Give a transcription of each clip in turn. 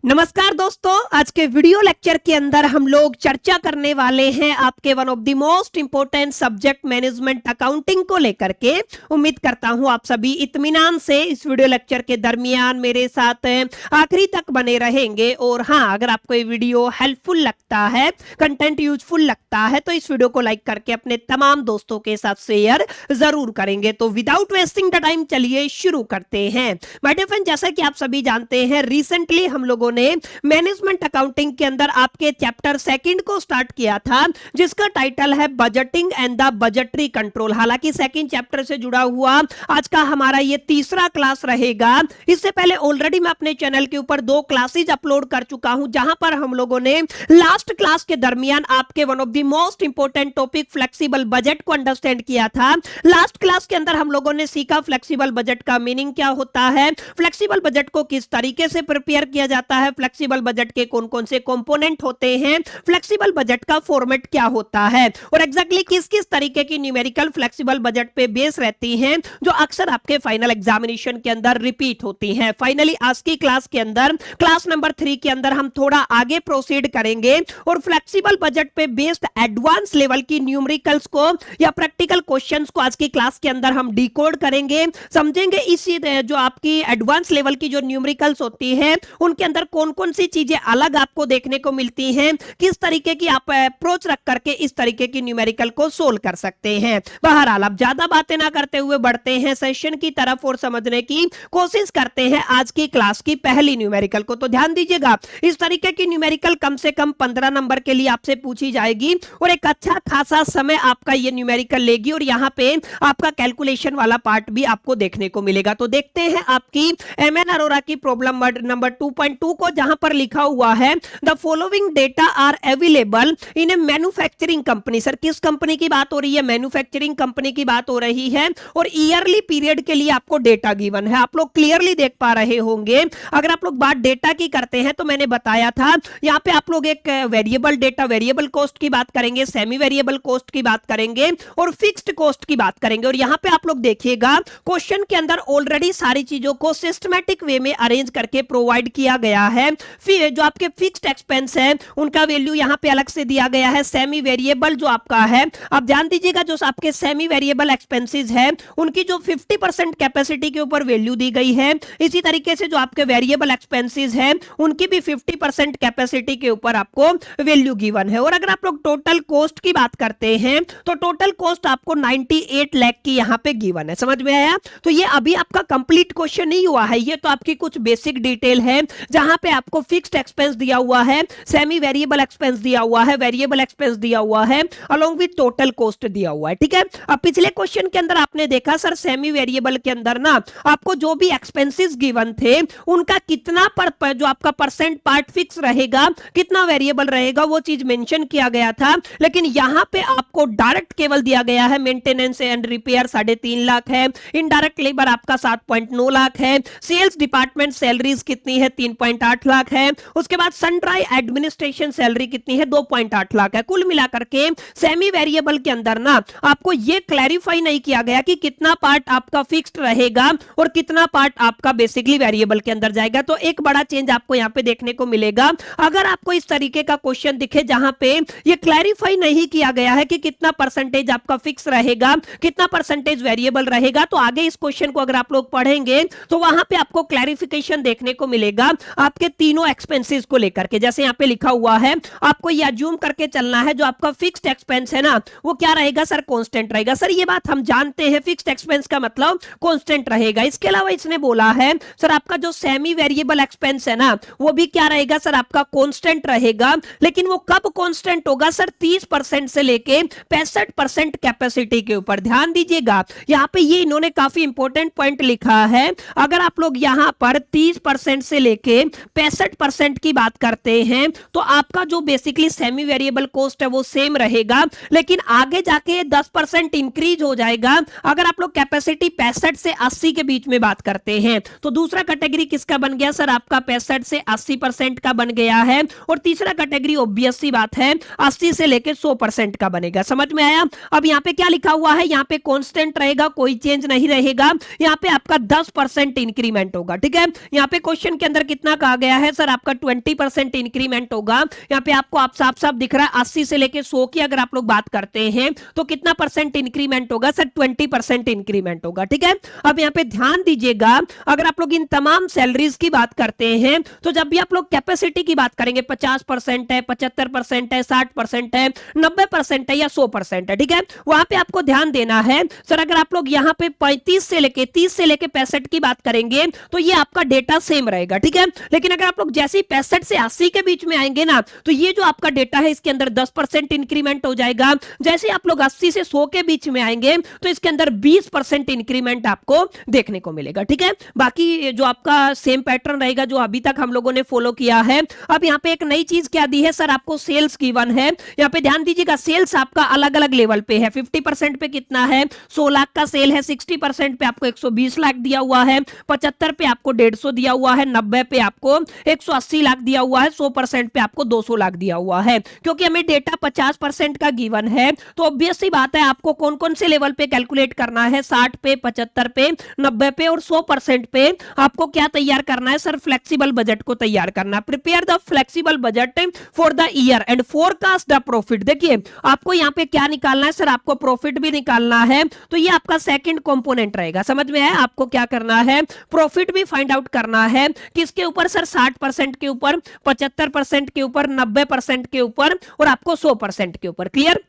नमस्कार दोस्तों, आज के वीडियो लेक्चर के अंदर हम लोग चर्चा करने वाले हैं आपके one of the most important subject management accounting को लेकर के। उम्मीद करता हूं आप सभी इत्मीनान से इस वीडियो लेक्चर के दरमियान मेरे साथ आखिरी तक बने रहेंगे। और हाँ, अगर आपको ये वीडियो हेल्पफुल लगता है, कंटेंट यूजफुल लगता है, तो इस वीडियो को लाइक करके अपने तमाम दोस्तों के साथ शेयर जरूर करेंगे। तो विदाउट वेस्टिंग द टाइम चलिए शुरू करते हैं। माय डियर फ्रेंड, जैसा कि आप सभी जानते हैं, रिसेंटली हम लोगों ने मैनेजमेंट अकाउंटिंग के अंदर आपके चैप्टर सेकंड को स्टार्ट किया था, जिसका टाइटल है budgeting and the budgetary control. हालांकि सेकंड चैप्टर से जुड़ा हुआ आज का हमारा ये तीसरा क्लास रहेगा। इससे पहले ऑलरेडी मैं अपने चैनल के ऊपर 2 क्लासेज अपलोड कर चुका हूं, जहां पर हम लोगों ने लास्ट क्लास के दरमियान आपके one of the most important topic flexible budget को अंडरस्टैंड किया था। लास्ट क्लास के अंदर हम लोगों ने सीखा फ्लेक्सिबल बजट का मीनिंग क्या होता है, फ्लेक्सिबल बजट को किस तरीके से प्रिपेयर किया जाता है, फ्लेक्सिबल बजट के कौन कौन से कंपोनेंट होते हैं, फ्लेक्सिबल बजट का फॉर्मेट क्या होता है, और एग्जैक्टली किस किस तरीके की न्यूमेरिकल फ्लेक्सिबल बजट पे बेस रहती हैं, जो अक्सर आपके फाइनल एग्जामिनेशन के अंदर रिपीट होती हैं। फाइनली आज की क्लास के अंदर, क्लास नंबर 3 के अंदर हम थोड़ा आगे प्रोसीड करेंगे और फ्लेक्सिबल बजट पे बेस्ड एडवांस लेवल की न्यूमेरिकल्स को या प्रैक्टिकल क्वेश्चंस को आज की क्लास के अंदर हम डिकोड करेंगे, समझेंगे। इसी जो आपकी एडवांस लेवल की जो न्यूमेरिकल्स होती है, उनके अंदर कौन कौन सी चीजें अलग आपको देखने को मिलती हैं, किस तरीके की आप अप्रोच रख करके इस तरीके की न्यूमेरिकल को सोल्व कर सकते हैं। बहरहाल अब ज्यादा बातें ना करते हुए बढ़ते हैं सेशन की तरफ और समझने की कोशिश करते हैं आज की क्लास की पहली न्यूमेरिकल को। तो ध्यान दीजिएगा, इस तरीके की न्यूमेरिकल कम से कम 15 नंबर के लिए आपसे पूछी जाएगी और एक अच्छा खासा समय आपका ये न्यूमेरिकल लेगी, और यहाँ पे आपका कैलकुलेशन वाला पार्ट भी आपको देखने को मिलेगा। तो देखते हैं आपकी एमएन अरोरा की प्रॉब्लम नंबर 2.2 को, जहां पर लिखा हुआ है the following data are available in a manufacturing company. Sir, किस कंपनी की बात हो रही है? मैन्युफैक्चरिंग कंपनी की बात हो रही है, और ईयरली पीरियड के लिए आपको डेटा गिवन है। आप लोग क्लियरली देख पा रहे होंगे। अगर आप लोग बात डेटा की करते हैं तो मैंने बताया था, यहां पे आप लोग एक वेरिएबल डेटा, वेरिएबल कॉस्ट की बात करेंगे, सेमी वेरिएबल कॉस्ट की बात करेंगे और फिक्स्ड कॉस्ट की बात करेंगे। और यहां पे आप लोग देखिएगा, क्वेश्चन के अंदर ऑलरेडी सारी चीजों को सिस्टमैटिक वे में अरेंज करके प्रोवाइड किया गया है। फिर जो आपके फिक्स्ड एक्सपेंस है, उनका वैल्यू यहां पे अलग से दिया गया है। सेमी वेरिएबल जो आपका है, आप ध्यान दीजिएगा, जो आपके सेमी वेरिएबल एक्सपेंसेस है, उनकी जो 50% कैपेसिटी के ऊपर वैल्यू दी गई है। इसी तरीके से जो आपके वेरिएबल एक्सपेंसेस है, उनकी भी 50% कैपेसिटी के ऊपर आपको वैल्यू गिवन है। और अगर आप लोग टोटल कॉस्ट की बात करते हैं, तो टोटल कॉस्ट आपको 98 लाख की यहां पे गिवन है। समझ में आया? तो ये अभी आपका कंप्लीट क्वेश्चन नहीं हुआ है, ये तो आपकी कुछ बेसिक डिटेल है, जहां पे आपको फिक्स्ड एक्सपेंस दिया हुआ है, सेमी वेरिएबल एक्सपेंस दिया हुआ है, वेरिएबल एक्सपेंस दिया हुआ है, अलोंग विद टोटल कॉस्ट दिया हुआ है। ठीक है, अब पिछले क्वेश्चन के अंदर आपने देखा सर, सेमी वेरिएबल के अंदर ना आपको जो भी एक्सपेंसेस गिवन थे, उनका कितना जो आपका परसेंट पार्ट फिक्स रहेगा, कितना वेरिएबल रहेगा, वो चीज मेंशन किया गया था। लेकिन यहां पे आपको डायरेक्ट केवल दिया गया है मेंटेनेंस एंड रिपेयर 3.5 लाख है, इनडायरेक्ट लेबर आपका 7.9 लाख है, सेल्स डिपार्टमेंट सैलरीज कितनी है, 3.8 लाख है, उसके बाद सनड्राई एडमिनिस्ट्रेशन सैलरी कितनी है, 2.8 लाख है। कुल मिलाकर के सेमी वेरिएबल के अंदर ना आपको यह क्लैरिफाई नहीं किया गया कि कितना पार्ट आपका फिक्स्ड रहेगा और कितना पार्ट आपका बेसिकली वेरिएबल के अंदर जाएगा। तो एक बड़ा चेंज आपको यहां पे देखने को मिलेगा। अगर आपको इस तरीके का क्वेश्चन दिखे जहां पे ये क्लैरिफाई नहीं किया गया है कि कितना परसेंटेज आपका फिक्स रहेगा, कितना परसेंटेज वेरिएबल रहेगा, तो आगे इस क्वेश्चन को अगर आप लोग पढ़ेंगे तो वहां पे आपको क्लैरिफिकेशन देखने को मिलेगा आपके तीनों एक्सपेंसेस को लेकर के। जैसे यहां पे लिखा हुआ है, आपको ये अज्यूम करके चलना है, जो आपका फिक्स्ड एक्सपेंस है ना, वो क्या रहेगा सर, कांस्टेंट रहेगा। सर, ये बात हम जानते हैं, फिक्स्ड एक्सपेंस का मतलब कांस्टेंट रहेगा। इसके अलावा इसने बोला है सर, आपका जो सेमी वेरिएबल एक्सपेंस है ना, वो भी क्या रहेगा सर, आपका कांस्टेंट रहेगा। लेकिन वो कब कांस्टेंट होगा सर, 30% से लेके 65% कैपेसिटी के ऊपर। ध्यान दीजिएगा, यहां पे ये इन्होंने काफी इंपॉर्टेंट पॉइंट लिखा है। अगर आप लोग यहां पर 30% से लेके 65% की बात करते हैं, तो आपका जो बेसिकली सेमी वेरिएबल कॉस्ट है वो सेम रहेगा, लेकिन आगे जाके 10% इंक्रीज हो जाएगा अगर आप लोग कैपेसिटी 65 से 80 के बीच में बात करते हैं। तो दूसरा कैटेगरी किसका बन गया सर, आपका 65 से 80% का बन गया है, और तीसरा कैटेगरी ऑब्वियस सी बात है 80 से लेके 100% का बनेगा। समझ में आया? अब यहाँ पे क्या लिखा हुआ है, यहाँ पे कांस्टेंट रहेगा, कोई चेंज नहीं रहेगा। यहाँ पे आपका 10% इंक्रीमेंट होगा। ठीक है, यहाँ पे क्वेश्चन के अंदर कितना तक आ गया है सर आपका 20% इंक्रीमेंट होगा। यहाँ पे आपको आप साफ साफ दिख रहा है 80 से लेके 100 की अगर आप लोग बात करते हैं तो कितना परसेंट इंक्रीमेंट होगा सर 20% इंक्रीमेंट होगा। ठीक है, अब यहाँ पे ध्यान दीजिएगा अगर आप लोग इन तमाम सैलरीज की बात करते हैं तो जब भी आप लोग कैपेसिटी की बात करेंगे 50% है, 75% है, 60% है, 90% है या 100% है, ठीक है, वहां पे आपको ध्यान देना है सर अगर आप लोग यहाँ पे 35 से लेके 30 से लेके 65 की बात करेंगे तो ये आपका डेटा सेम रहेगा। ठीक है, लेकिन अगर आप लोग जैसे ही 65 से 80 के बीच में आएंगे ना तो ये जो आपका डेटा है इसके अंदर 10% इंक्रीमेंट हो जाएगा। जैसे आप लोग 80 से 100 के बीच में आएंगे तो इसके अंदर 20% इंक्रीमेंट आपको देखने को मिलेगा। ठीक है, बाकी जो आपका सेम पैटर्न रहेगा जो अभी तक हम लोगों ने फॉलो किया है। अब यहाँ पे एक नई चीज क्या दी है सर आपको सेल्स गिवन है। यहाँ पे ध्यान दीजिएगा सेल्स आपका अलग अलग लेवल पे है। 50% पे कितना है 100 लाख का सेल है, 60% पे आपको 120 लाख दिया हुआ है, 75 पे आपको 150 दिया हुआ है, 90 पे आपको 180 लाख दिया हुआ है, 100% पे आपको 200 लाख दिया हुआ है। क्योंकि हमें डेटा 50% का गिवन है तो ऑब्वियस सी बात है आपको कौन कौन से लेवल पे कैलकुलेट करना है, 60 पे, 75 पे, 90 पे और 100% पे आपको क्या तैयार करना है सर फ्लेक्सिबल बजट को तैयार करना। Prepare the flexible budget for the year and forecast the profit. देखिए आपको यहाँ पे क्या निकालना है सर आपको प्रॉफिट भी निकालना है तो ये आपका सेकंड कंपोनेंट रहेगा। समझ में है, आपको क्या करना है प्रॉफिट भी फाइंड आउट करना है किसके ऊपर सर 60% के ऊपर, 75% के ऊपर, 90% के ऊपर और आपको 100% के ऊपर। क्लियर,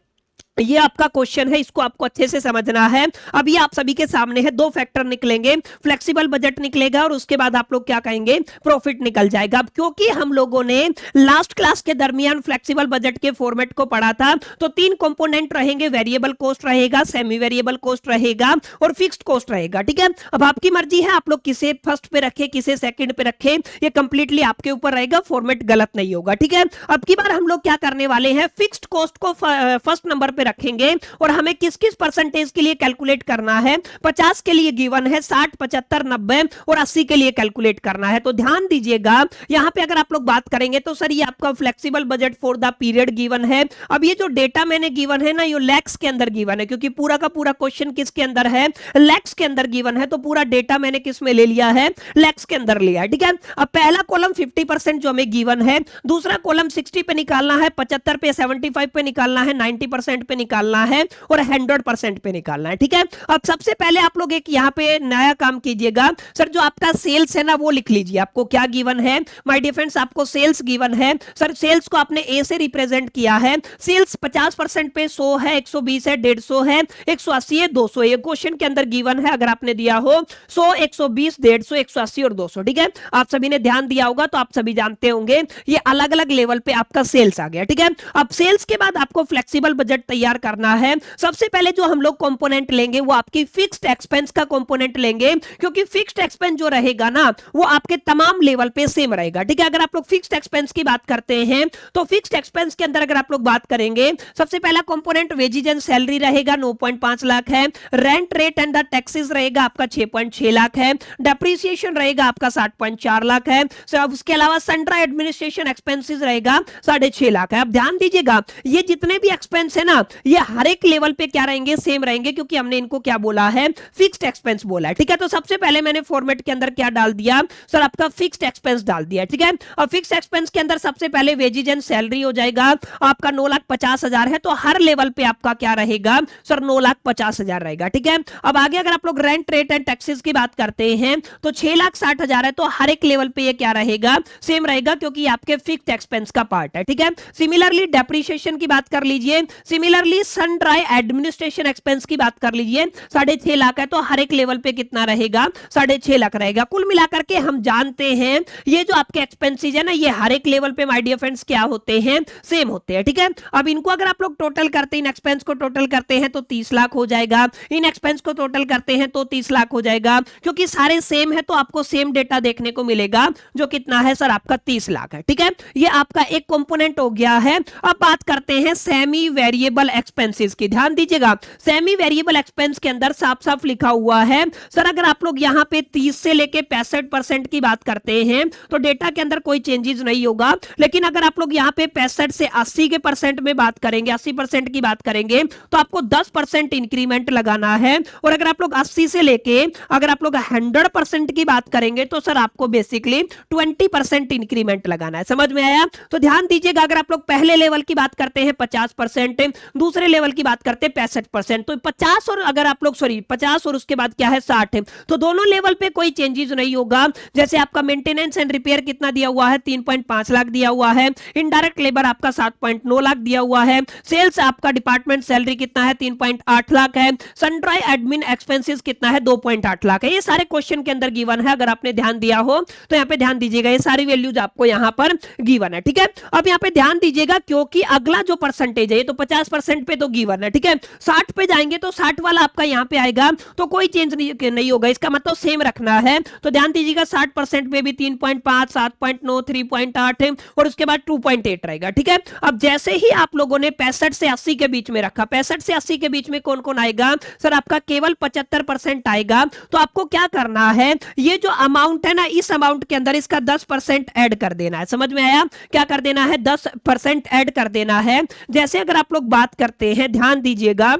ये आपका क्वेश्चन है, इसको आपको अच्छे से समझना है। अब ये आप सभी के सामने है, दो फैक्टर निकलेंगे, फ्लेक्सिबल बजट निकलेगा और उसके बाद आप लोग क्या कहेंगे प्रॉफिट निकल जाएगा। अब क्योंकि हम लोगों ने लास्ट क्लास के दरमियान फ्लेक्सिबल बजट के फॉर्मेट को पढ़ा था तो तीन कंपोनेंट रहेंगे, वेरिएबल कॉस्ट रहेगा, सेमी वेरिएबल कॉस्ट रहेगा और फिक्स्ड कॉस्ट रहेगा। ठीक है, अब आपकी मर्जी है आप लोग किसे फर्स्ट पे रखे किसे सेकंड पे रखे, ये कंप्लीटली आपके ऊपर रहेगा, फॉर्मेट गलत नहीं होगा। ठीक है, अब की बार हम लोग क्या करने वाले हैं फिक्स्ड कॉस्ट को फर्स्ट नंबर पे रखेंगे और हमें किस किस परसेंटेज के लिए कैलकुलेट करना है। 50 के लिए गिवन है, 60, 75, 90 और 80 के लिए कैलकुलेट करना है। तो ध्यान दीजिएगा यहां पे अगर आप लोग बात करेंगे तो सर ये आपका flexible budget for the period given है। अब ये जो डेटा मैंने गिवन है ना ये लैक्स के अंदर गिवन है क्योंकि पूरा का पूरा क्वेश्चन किसके अंदर है लैक्स के अंदर गिवन है तो पूरा डेटा मैंने किस में ले लिया है लैक्स के अंदर लिया है। ठीक है, अब पहला कॉलम 50% जो हमें गिवन है, दूसरा कॉलम 60 पे निकालना है, 75 पे, 75 पे निकालना है, 90% पे निकालना है और 100% पे निकालना है। ठीक है, अब सबसे पहले आप लोग एक यहाँ पे नया काम कीजिएगा सर जो आपका सेल्स है ना वो लिख लीजिए। आपको क्या गिवन है माय डियर फ्रेंड्स, आपको सेल्स गिवन है। सर सेल्स को आपने ए से रिप्रेजेंट किया है। सेल्स 50% पे 100 है, 120 है, 150 है, 180 है, 200। ये क्वेश्चन के अंदर गिवन है अगर आपने दिया हो 100, 120, 150, 180 और 200। ठीक है, आप सभी ने ध्यान दिया होगा तो आप सभी जानते होंगे ये अलग अलग लेवल पे आपका सेल्स आ गया। ठीक है, अब सेल्स के बाद आपको फ्लेक्सिबल बजट तैयार करना है। सबसे पहले जो हम लोग कंपोनेंट लेंगे वो आपकी फिक्स्ड एक्सपेंस का कंपोनेंट लेंगे क्योंकि फिक्स्ड एक्सपेंस जो रहेगा ना वो आपके तमाम लेवल पे सेम रहेगा। ठीक है, अगर आप लोग फिक्स्ड एक्सपेंस की बात करते हैं तो फिक्स्ड एक्सपेंस के अंदर अगर आप लोग बात करेंगे सबसे पहला कंपोनेंट वेजेस एंड सैलरी रहेगा 9.5 लाख है, rent rate and the taxes रहेगा आपका 6.6 लाख है, डेप्रिसिएशन रहेगा आपका 7.4 लाख है, उसके अलावा सन्ड्रा एडमिनिस्ट्रेशन एक्सपेंसेस रहेगा 6.5 लाख है। अब ध्यान दीजिएगा ये जितने भी एक्सपेंस है ना ये हर एक लेवल पे क्या रहेंगे सेम रहेंगे क्योंकि हमने इनको क्या बोला है फिक्स्ड एक्सपेंस बोला है। ठीक है, तो सबसे पहले मैंने फॉर्मेट के अंदर क्या डाल दिया सर आपका फिक्स्ड एक्सपेंस डाल दिया। ठीक है, और फिक्स्ड एक्सपेंस के अंदर सबसे पहले वेजेस एंड सैलरी हो जाएगा आपका 9,50,000 है तो हर लेवल पे आपका क्या रहेगा सर 9,50,000 रहेगा। ठीक है, अब आगे अगर आप लोग रेंट रेट एंड टैक्सेस की बात करते हैं तो 6,60,000 है तो हर एक लेवल पे ये क्या रहेगा सेम रहेगा क्योंकि आपके फिक्स्ड एक्सपेंस का पार्ट है। ठीक है, सिमिलरली डेप्रिसिएशन की बात कर लीजिए, सिमिलरली सन्ड्रा एडमिनिस्ट्रेशन एक्सपेंस की बात कर लीजिए 6.5 लाख है तो हर एक लेवल पे कितना रहेगा 6.5 लाख रहेगा। कुल मिलाकर के हम जानते हैं ये जो आपके एक्सपेंसेस है ना ये हर एक लेवल पे माय डियर फ्रेंड्स क्या होते हैं सेम होते हैं। ठीक है, अब इनको अगर आप लोग टोटल करते हैं इन एक्सपेंस को टोटल करते हैं तो 30 लाख हो जाएगा, इन एक्सपेंस को टोटल करते हैं तो 30 लाख हो जाएगा क्योंकि सारे सेम है तो आपको सेम डेटा देखने को मिलेगा जो कितना है सर आपका 30 लाख है। ठीक है, ये आपका एक कंपोनेंट हो गया है। अब बात करते हैं सेमी वेरिएबल वेरिएबल एक्सपेंसेस की। ध्यान दीजिएगा, सेमी वेरिएबल एक्सपेंस के अंदर साफ साफ लिखा हुआ है सर अगर आप लोग यहाँ पे 30 से लेके 65% की बात करते हैं तो डेटा के अंदर कोई चेंजेस नहीं होगा, लेकिन अगर आप लोग यहाँ पे 65 से 80 के परसेंट में बात करेंगे, 80% की बात करेंगे तो आपको 10% इंक्रीमेंट लगाना है। और अगर आप लोग 80 से लेके अगर आप लोग 100% की बात करेंगे तो सर आपको बेसिकली 20% इंक्रीमेंट लगाना है। समझ में आया? तो ध्यान दीजिएगा, अगर आप लोग पहले लेवल की बात करते हैं 50%, दूसरे लेवल की बात करते हैं 65%, तो 50 और अगर आप लोग 50 और उसके बाद क्या है 60, तो दोनों लेवल पे कोई चेंजेस नहीं होगा। जैसे आपका मेंटेनेंस एंड रिपेयर कितना दिया हुआ है 3.5 लाख दिया हुआ है, इनडायरेक्ट लेबर आपका 7.9 लाख दिया हुआ है, सेल्स आपका डिपार्टमेंट सैलरी कितना है 3.8 लाख है, सन्ड्राई एडमिन एक्सपेंसेस कितना है 2.8 लाख है। ये सारे क्वेश्चन के अंदर गिवन है, अगर आपने ध्यान दिया हो तो यहाँ पे ध्यान दीजिएगा, ये सारी वैल्यूज आपको यहाँ पर गिवन है। ठीक है, अब यहाँ पे ध्यान दीजिएगा क्योंकि अगला जो परसेंटेज है ये तो 50% पे तो गिवन है। ठीक है, 60 पे जाएंगे तो 60 वाला आपका यहाँ पे आएगा तो कोई चेंज नहीं होगा, इसका मतलब सेम रखना है। तो ध्यान दीजिएगा 60% पे भी 3.5, 7.9, 3.8 और उसके बाद 2.8 रहेगा। ठीक है, अब जैसे ही आप लोगों ने 65 से 80 के बीच में रखा, 65 से 80 के बीच में कौन कौन आएगा सर, आपका केवल 75% आएगा। तो आपको क्या करना है, ये जो अमाउंट है ना, इस अमाउंट के अंदर इसका 10% ऐड कर देना है। समझ में आया? क्या कर देना है? 10% ऐड कर देना है। जैसे अगर आप लोग बात करते हैं, ध्यान दीजिएगा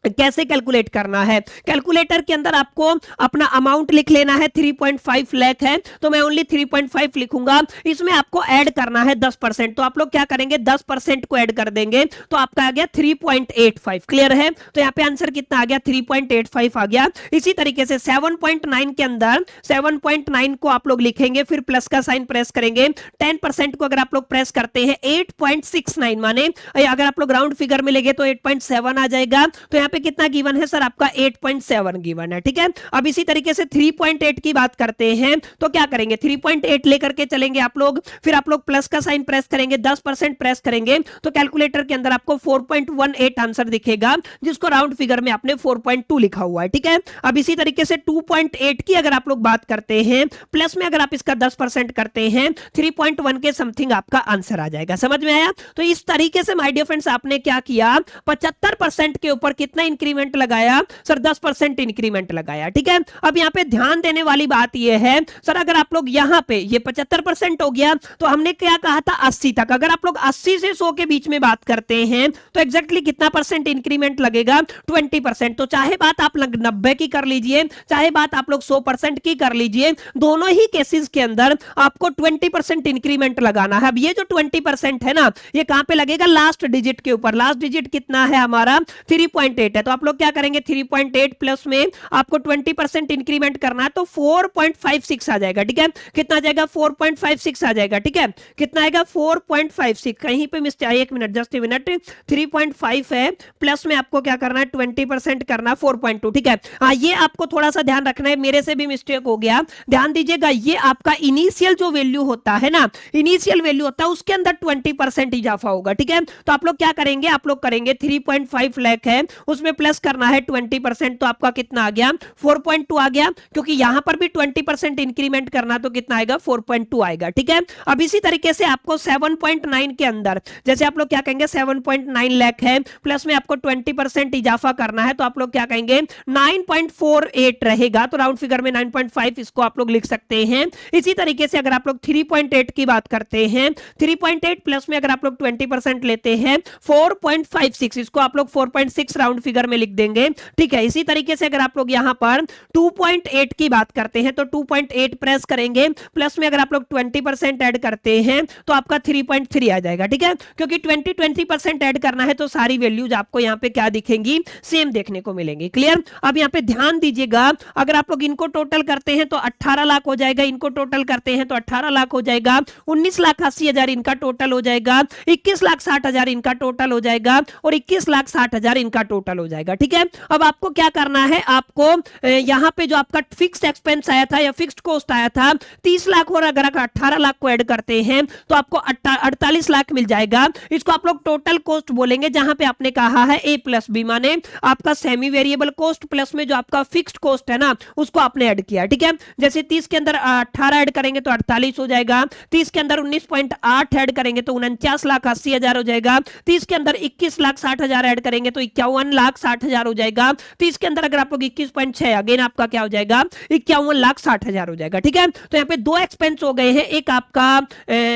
कैसे कैलकुलेट करना है। कैलकुलेटर के अंदर आपको अपना अमाउंट लिख लेना है, 3.5 लाख है तो मैं ओनली 3.5 लिखूंगा, इसमें आपको ऐड करना है 10%। तो आप लोग क्या करेंगे, 10% को ऐड कर देंगे तो आपका आ गया 3.85। क्लियर है? तो यहाँ पे आंसर कितना आ गया, 3.85 आ गया। इसी तरीके से 7.9 के अंदर 7.9 को आप लोग लिखेंगे, फिर प्लस का साइन प्रेस करेंगे, 10% को अगर आप लोग प्रेस करते हैं 8.69, माने अगर आप लोग राउंड फिगर में लेंगे तो 8.7 आ जाएगा। तो यहाँ पे कितना गिवन है सर, आपका 8.7 गिवन है। ठीक है, अब इसी तरीके से 3.8 की बात करते हैं तो क्या करेंगे, 3.8 लेकर के चलेंगे आप लोग, फिर आप लोग प्लस का साइन प्रेस करेंगे, 10% प्रेस करेंगे तो कैलकुलेटर के अंदर आपको 4.18 आंसर दिखेगा, जिसको राउंड फिगर में आपने 4.2 लिखा हुआ है। ठीक है, अब इसी तरीके से 2.8 की अगर आप लोग बात करते हैं, प्लस में अगर आप इसका 10% करते हैं 3.1 के समथिंग आपका आंसर आ जाएगा। समझ में आया? तो इस तरीके से माय डियर फ्रेंड्स आपने क्या किया, 75% के ऊपर कितना इंक्रीमेंट लगाया सर, 10% इंक्रीमेंट लगाया। ठीक है, अब यहां पे ध्यान देने वाली बात यह है सर, अगर आप लोग यहां पे ये 75% हो गया तो हमने क्या कहा था 80 तक, अगर आप लोग 80 से 100 के बीच में बात करते हैं तो एग्जैक्टली कितना परसेंट इंक्रीमेंट लगेगा, 20%। तो चाहे बात आप 90 की कर लीजिए, चाहे बात आप लोग 100% की कर लीजिए, दोनों ही केसेस के अंदर आपको 20% इंक्रीमेंट लगाना है। अब ये जो 20% है ना, ये कहां पे लगेगा, लास्ट डिजिट के ऊपर। लास्ट डिजिट कितना है हमारा 3.8 है, तो आप लोग क्या करेंगे 3.8 प्लस में आपको 20% इंक्रीमेंट करना है तो 4.56 आ जाएगा। ठीक है, कितना आ जाएगा, 4.56 आ जाएगा। ठीक है, कितना आएगा 4.56, कहीं पे मिस्टेक, एक मिनट, जस्ट ए मिनट, 3.5 है प्लस में आपको क्या करना है 20% करना 4.2। ठीक है, हाँ ये आपको थोड़ा सा ध्यान रखना है, मेरे से भी मिस्टेक हो गया। ध्यान दीजिएगा, ये आपका इनिशियल जो वैल्यू होता है ना, इनिशियल वैल्यू होता है उसके अंदर 20% इजाफा होगा। ठीक है, तो आप लोग क्या करेंगे, आप लोग करेंगे 3.5 लाख है, उसमें प्लस करना है 20%, तो आपका कितना आ गया 4.2 आ गया, क्योंकि यहां पर भी 20% इंक्रीमेंट करना तो कितना आएगा 4.2 आएगा। ठीक है, अब इसी तरीके से आपको 7.9 के अंदर जैसे आप लोग क्या कहेंगे 7.9 लाख है, प्लस में आपको 20% इजाफा करना है तो आप लोग क्या कहेंगे 9.48 रहेगा, तो राउंड फिगर में 9.5 इसको आप लोग लिख सकते हैं। इसी तरीके से अगर आप लोग 3.8 की बात करते हैं, 3.8 प्लस में अगर आप लोग 20% लेते हैं 4.56, इसको आप लोग 4.6 राउंड फिगर में लिख देंगे। ठीक है, इसी तरीके से अगर आप लोग यहां पर 2.8 की बात करते हैं तो 2.8 प्रेस करेंगे, प्लस में अगर आप लोग 20% ऐड करते हैं तो आपका 3.3 आ जाएगा। ठीक है, क्योंकि 20% ऐड करना है तो सारी वैल्यूज आपको यहां पे क्या दिखेंगी, सेम देखने को मिलेंगी। क्लियर? अब यहां पे ध्यान दीजिएगा, अगर आप लोग इनको टोटल करते हैं तो 18 लाख हो जाएगा, इनको टोटल करते हैं तो 18 लाख हो जाएगा, 19,80,000 इनका टोटल हो जाएगा, 21,60,000 इनका टोटल हो जाएगा और 21,60,000 इनका टोटल टोटल हो जाएगा। ठीक है, अब आपको क्या करना है, आपको यहाँ पे जो आपका फिक्स्ड एक्सपेंस आया था या फिक्स्ड कॉस्ट आया था 30 लाख और अगर 18 लाख को ऐड करते हैं तो आपको 48 लाख मिल जाएगा। इसको आप लोग टोटल कॉस्ट बोलेंगे, जहां पे आपने कहा है ए प्लस बी, माने आपका सेमी वेरिएबल कॉस्ट प्लस में जो आपका फिक्स्ड कॉस्ट है ना उसको आपने ऐड किया। ठीक है, जैसे 30 के अंदर 18 ऐड करेंगे तो 48 हो जाएगा, 30 के अंदर 19.8 ऐड करेंगे तो 49,80,000 हो जाएगा, 30 के अंदर 21,60,000 ऐड करेंगे तो 51,60,000 हो जाएगा, 30 के अंदर अगर आप लोग 21.6 अगेन आपका क्या हो जाएगा 51,60,000 हो जाएगा। ठीक है, तो यहाँ पे दो एक्सपेंस हो गए हैं, एक आपका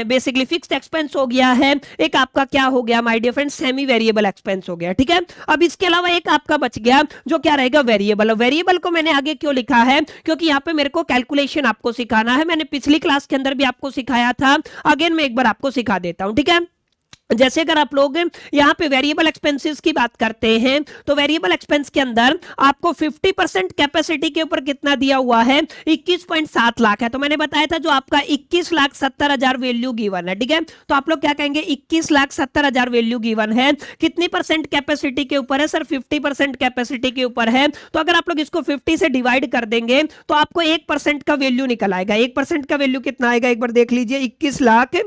बेसिकली फिक्स्ड एक्सपेंस हो गया है, एक आपका क्या हो गया my dear friends semi variable expense हो गया। ठीक है, अब इसके अलावा एक आपका बच गया जो क्या रहेगा वेरिएबल। वेरिएबल को मैंने आगे क्यों लिखा है, क्योंकि यहाँ पे मेरे को कैलकुलेशन आपको सिखाना है, मैंने पिछली क्लास के अंदर भी आपको सिखाया था, अगेन मैं एक बार आपको सिखा देता हूं। ठीक है, जैसे अगर आप लोग यहां पे वेरिएबल एक्सपेंसेस की बात करते हैं तो वेरिएबल एक्सपेंस के अंदर आपको 50% कैपेसिटी के ऊपर कितना दिया हुआ है 21.7 लाख है। तो मैंने बताया था जो आपका 21,70,000 वैल्यू गिवन है। ठीक है, तो आप लोग क्या कहेंगे 21,70,000 वैल्यू गिवन है, कितनी परसेंट कैपेसिटी के ऊपर है सर 50% कैपेसिटी के ऊपर है। तो अगर आप लोग इसको 50 से डिवाइड कर देंगे तो आपको 1% का वैल्यू निकल आएगा। 1% का वैल्यू कितना आएगा एक बार देख लीजिए, 21 लाख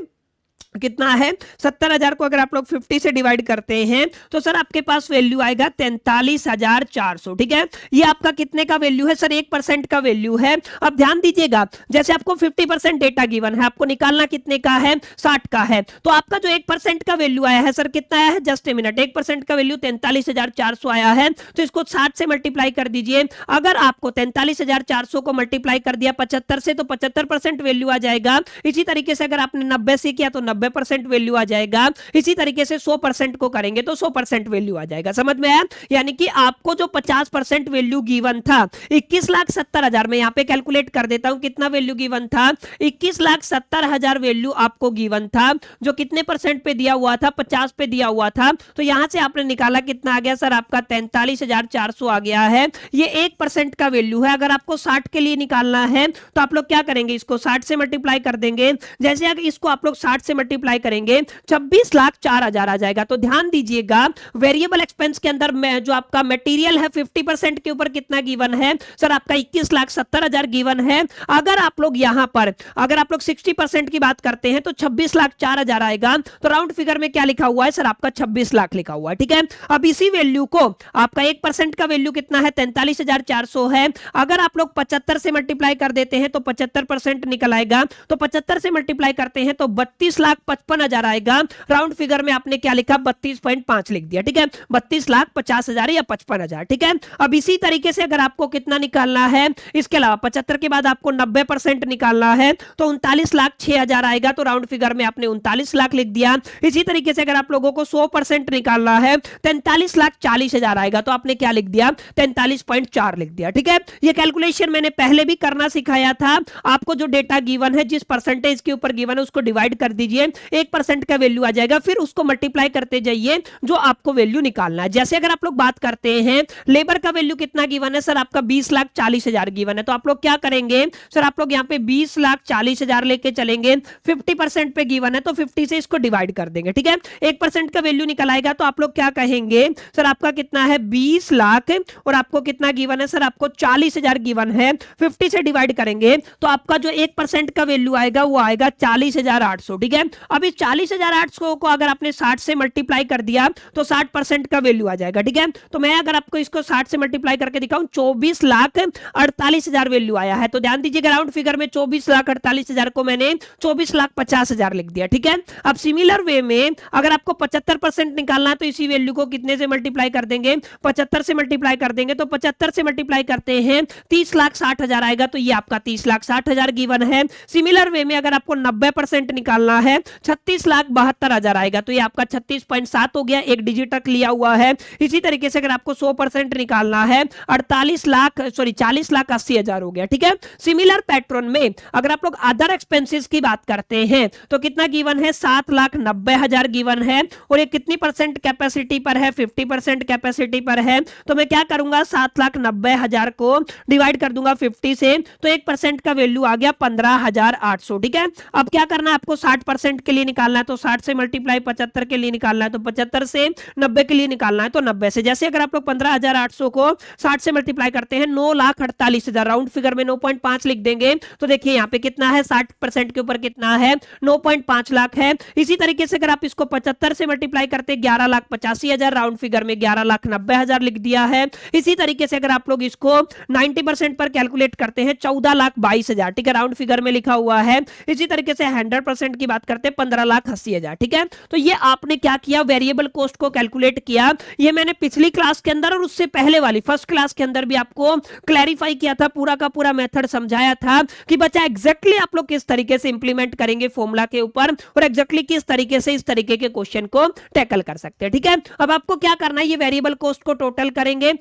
कितना है 70,000 को अगर आप लोग 50 से डिवाइड करते हैं तो सर आपके पास वैल्यू आएगा 43,400। ठीक है, ये आपका कितने का वैल्यू है सर 1% का वैल्यू है। अब ध्यान दीजिएगा, जैसे आपको 50% डेटा गिवन है, आपको निकालना कितने का है 60 का है, तो आपका जो 1% का वैल्यू आया है सर कितना आया है, जस्ट ए मिनट, 1% का वैल्यू 43,400 आया है, तो इसको 60 से मल्टीप्लाई कर दीजिए। अगर आपको 43,400 को मल्टीप्लाई कर दिया 75 से तो 75% वैल्यू आ जाएगा। इसी तरीके से अगर आपने 90 से किया तो 90% वैल्यू आ जाएगा, इसी तरीके से 100% को करेंगे तो 100% वैल्यू आ जाएगा। समझ में आया, यानी कि आपको जो 50% वैल्यू गिवन था 21,70,000 में यहां पे कैलकुलेट कर देता हूं कितना वैल्यू गिवन था 21,70,000 वैल्यू आपको गिवन था, जो कितने परसेंट पे दिया हुआ था 50 पे दिया हुआ था। तो यहां से आपने निकाला कितना आ गया सर आपका 43,400 आ गया है। ये 1% का वैल्यू है। अगर आपको 60 के लिए निकालना है तो आप लोग क्या करेंगे, इसको 60 से मल्टीप्लाई कर देंगे। जैसे अगर इसको आप लोग 60 से मल्टीप्लाई करेंगे 26,04,000 आ जाएगा। तो ध्यान दीजिएगा वेरिएबल एक्सपेंस के अंदर में जो आपका मटेरियल है 50% के ऊपर कितना गिवन है सर आपका 21,70,000 गिवन है। अगर आप लोग यहां पर अगर आप लोग 60% की बात करते हैं तो 26,04,000 आएगा। तो राउंड फिगर में क्या लिखा हुआ है सर आपका 26 लाख लिखा हुआ है। ठीक है, अब इसी वैल्यू को आपका 1% का वैल्यू कितना है 43,400 है। अगर आप लोग 75 से मल्टीप्लाई कर देते हैं तो 75% निकल आएगा। तो 75 से मल्टीप्लाई करते हैं तो 32,55,000 आएगा। राउंड फिगर में आपने क्या लिखा 32.5 लिख दिया। ठीक है, 32,50,000 या 55,000। ठीक है, अब इसी तरीके से अगर आपको कितना निकालना है, इसके अलावा 75 के बाद आपको 90% निकालना है तो 39,06,000 आएगा। तो राउंड फिगर में आपने 39 लाख लिख दिया। इसी तरीके से अगर आप लोगों को 100% निकालना है 43,40,000 आएगा। तो आपने क्या लिख दिया 43.4 लिख दिया। ठीक है, ये कैलकुलेशन मैंने पहले भी करना सिखाया था। आपको जो डेटा गिवन है जिस परसेंटेज के ऊपर गिवन है उसको डिवाइड कर दीजिए, 1% का वैल्यू आ जाएगा, फिर उसको मल्टीप्लाई करते जाइए जो आपको वैल्यू निकालना है। जैसे अगर आप लोग बात करते हैं लेबर का वैल्यू कितना गिवन है सर आपका 20,40,000 गिवन है। तो आप लोग क्या करेंगे सर आप लोग यहाँ पे 20,40,000 लेके चलेंगे, 50% पे गिवन है तो 50 से इसको डिवाइड कर देंगे। ठीक है, 1% का वैल्यू निकल आएगा। तो आप लोग क्या कहेंगे सर आपका कितना है 20 लाख और आपको कितना गिवन है सर आपको 40,000 गिवन है, 50 से डिवाइड करेंगे तो आपका जो 1% का वैल्यू आएगा वो आएगा 40,800। ठीक है, अब इस 40,800 को अगर आपने 60 से मल्टीप्लाई कर दिया तो 60% का वैल्यू आ जाएगा। ठीक है, तो मैं अगर आपको इसको 60 से मल्टीप्लाई करके दिखाऊं 24,48,000 वैल्यू आया है। तो ध्यान दीजिएगा राउंड फिगर में 24,48,000 को मैंने 24,50,000 लिख दिया। ठीक है, अब सिमिलर वे में अगर आपको 75% निकालना है तो इसी वैल्यू को कितने से मल्टीप्लाई कर देंगे 75 से मल्टीप्लाई कर देंगे। तो 75 से मल्टीप्लाई करते हैं 30,60,000 आएगा। तो ये आपका 30,60,000 गिवन है। सिमिलर वे में अगर आपको 90% निकालना है 36,72,000 आएगा। तो ये आपका 36.7 हो गया, एक डिजिट तक लिया हुआ है। इसी तरीके से अगर आपको 100% निकालना है 40,80,000 हो गया। ठीक है, सिमिलर पैटर्न में अगर आप लोग अदर एक्सपेंसेस की बात करते हैं तो कितना गिवन है 7,90,000 गिवन है और ये कितनी परसेंट कैपेसिटी पर है 50% कैपेसिटी पर है। तो मैं क्या करूंगा 7,90,000 को डिवाइड कर दूंगा 50 से तो 1% का वैल्यू आ गया 15,800। ठीक है, अब क्या करना है आपको 60% 60% के लिए निकालना है तो 60 से मल्टीप्लाई, 75 के लिए निकालना है तो 75 से, 90 के लिए निकालना है तो 90 से। जैसे अगर आप लोग 15,800 को 60 से मल्टीप्लाई करते हैं 9,48,000, राउंड फिगर में 9.5 लिख देंगे तो देखिए यहाँ पे कितना है, 60% के ऊपर कितना है, 9.5 लाख है। इसी तरीके से अगर आप इसको 75 से मल्टीप्लाई करते 11,85,000, राउंड फिगर में 11,90,000 लिख दिया है। इसी तरीके से अगर आप लोग इसको 90% पर कैलकुलेट करते हैं 14,22,000, ठीक है, राउंड फिगर में लिखा हुआ है। इसी तरीके से 100% की बात करते हैं 15,80,000, ठीक है। तो ये आपने क्या किया, वेरिएबल कॉस्ट को कैलकुलेट किया। ये मैंने पिछली क्लास के अंदर और उससे पहले वाली फर्स्ट क्लास के अंदर भी आपको क्लैरिफाई किया था, पूरा का पूरा मेथड समझाया था कि बच्चा एग्जैक्टली आप लोग किस तरीके से इंप्लीमेंट करेंगे फॉर्मूला के ऊपर और एग्जैक्टली किस तरीके से इस तरीके के क्वेश्चन को टैकल कर सकते हैं, ठीक है। अब आपको क्या करना है, ये वेरिएबल कॉस्ट को टोटल करेंगे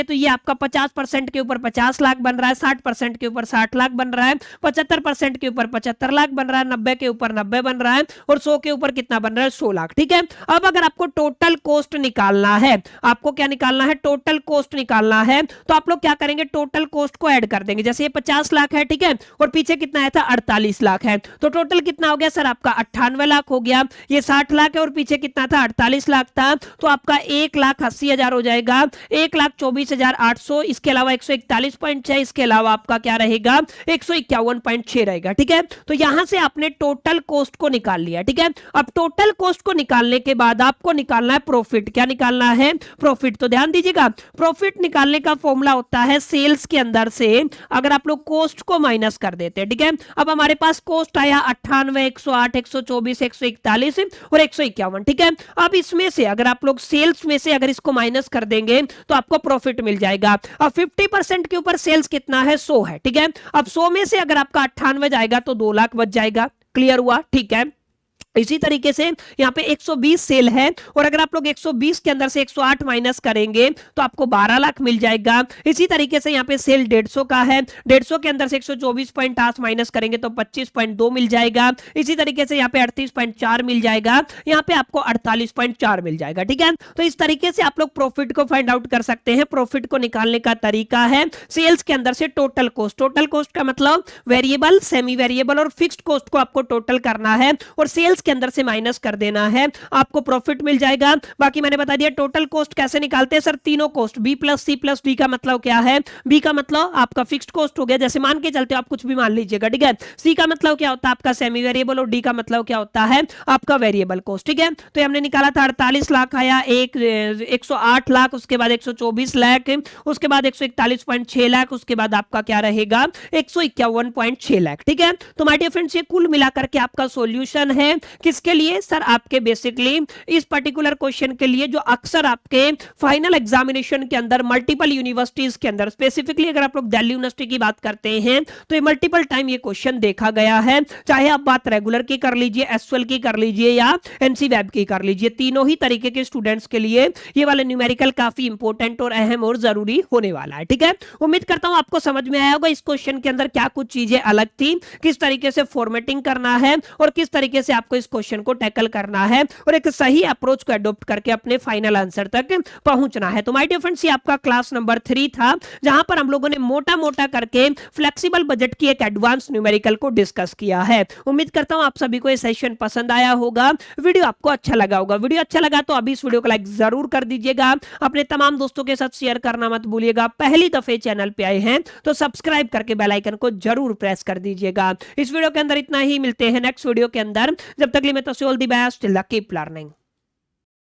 तो ये आपका 50% के ऊपर 50 लाख बन रहा है, 60% के ऊपर 60 लाख बन रहा है, 75% के ऊपर 75 लाख बन रहा है, 90 के ऊपर 90 बन रहा है और 100 के ऊपर कितना बन रहा है, 100 लाख, ठीक है। अब अगर आपको टोटल कॉस्ट निकालना है, आपको क्या निकालना है, टोटल कॉस्ट निकालना है, तो आप लोग क्या करेंगे, टोटल कॉस्ट को ऐड कर देंगे। जैसे ये 50 लाख है, ठीक है, और पीछे कितना आया था, 48 लाख है, तो टोटल कितना हो गया सर, आपका 98 लाख हो गया। ये 60 लाख है और पीछे कितना था, 48 लाख था, तो आपका 1,80,000 हो जाएगा, 1,24,800, इसके अलावा 141.6, इसके अलावा आपका क्या रहेगा, 151.6 रहेगा, ठीक है। तो यहां से आपने टोटल कॉस्ट को निकाल लिया, ठीक है। अब टोटल कॉस्ट को निकालने के बाद आपको निकालना है प्रॉफिट। क्या निकालना है, प्रॉफिट। तो ध्यान दीजिएगा, प्रॉफिट निकालने का फॉर्मूला होता है सेल्स के अंदर से अगर आप लोग कॉस्ट को माइनस कर देते हैं, ठीक है। अब हमारे पास कॉस्ट आया 98, 108, 124, 141 और 151, ठीक है। अब इसमें से अगर आप लोग सेल्स में से अगर इसको माइनस कर देंगे तो आपको प्रॉफिट मिल जाएगा। अब 50% के ऊपर सेल्स कितना है, 100 है, ठीक है। अब 100 में से अगर आपका 98 जाएगा तो 2 लाख बच जाएगा। क्लियर हुआ, ठीक है। इसी तरीके से यहाँ पे 120 सेल है और अगर आप लोग 120 के अंदर से 108 माइनस करेंगे तो आपको 12 लाख मिल जाएगा। इसी तरीके से यहाँ पे सेल 150 का है, 150 के अंदर से 124.8 माइनस करेंगे तो 25.2 मिल जाएगा। इसी तरीके से यहाँ पे 38.4 मिल जाएगा, यहाँ पे आपको 48.4 मिल जाएगा, ठीक है। तो इस तरीके से आप लोग प्रॉफिट को फाइंड आउट कर सकते हैं। प्रॉफिट को निकालने का तरीका है सेल्स के अंदर से टोटल कॉस्ट। टोटल कॉस्ट का मतलब वेरिएबल, सेमी वेरिएबल और फिक्स्ड कॉस्ट को आपको टोटल करना है और सेल्स के अंदर से माइनस कर देना है, आपको प्रॉफिट मिल जाएगा। बाकी मैंने बता दिया टोटल कॉस्ट कैसे निकालते हैं सर, तीनों cost, B plus C plus D का मतलब क्या है, बी का मतलब आपका फिक्स्ड कॉस्ट हो गया, जैसे मान के चलते हो आप कुछ भी मान लीजिएगा, ठीक है। सी का मतलब क्या होता है आपका सेमी वेरिएबल और डी का मतलब क्या होता है आपका वेरिएबल कॉस्ट, ठीक है। तो हमने निकाला था 48 लाख आया, 108 लाख, उसके बाद 124 लाख, उसके बाद 141.6 लाख, उसके बाद आपका क्या रहेगा 151.6 लाख, ठीक है। तो माय डियर फ्रेंड्स ये कुल मिलाकर के आपका सॉल्यूशन है किसके लिए सर, आपके बेसिकली इस पर्टिकुलर क्वेश्चन के लिए जो अक्सर आपके फाइनल एग्जामिनेशन के अंदर मल्टीपल यूनिवर्सिटीज के अंदर, स्पेसिफिकली अगर आप लोग दिल्ली यूनिवर्सिटी की बात करते हैं तो ये मल्टीपल टाइम ये क्वेश्चन देखा गया है। चाहे आप बात रेगुलर की कर लीजिए, एसएल की कर लीजिए या एनसी वेब की कर लीजिए, तीनों ही तरीके के स्टूडेंट्स के लिए ये वाला न्यूमेरिकल काफी इंपॉर्टेंट और अहम और जरूरी होने वाला है, ठीक है। उम्मीद करता हूं आपको समझ में आया होगा इस क्वेश्चन के अंदर क्या कुछ चीजें अलग थी, किस तरीके से फॉर्मेटिंग करना है और किस तरीके से आपको इस क्वेश्चन को टैकल करना है और एक सही अप्रोच को अडॉप्ट करके अपने फाइनल आंसर तक पहुंचना है। तो माय डियर फ्रेंड्स ये आपका क्लास नंबर 3 था, जहां पर हम लोगों ने मोटा मोटा करके फ्लेक्सिबल बजट की एक एडवांस न्यूमेरिकल को डिस्कस किया है। उम्मीद करता हूं आप सभी को ये सेशन पसंद आया होगा, वीडियो आपको अच्छा लगा होगा। वीडियो अच्छा लगा तो अभी इस वीडियो को लाइक जरूर कर दीजिएगा, अपने तमाम दोस्तों के साथ शेयर करना मत भूलिएगा। पहली दफे चैनल पे आए हैं तो सब्सक्राइब करके बेल आइकन को जरूर प्रेस कर दीजिएगा। इस वीडियो के अंदर इतना ही, मिलते हैं नेक्स्ट वीडियो के अंदर। जब तक के लिए मैं तो all the best, keep learning.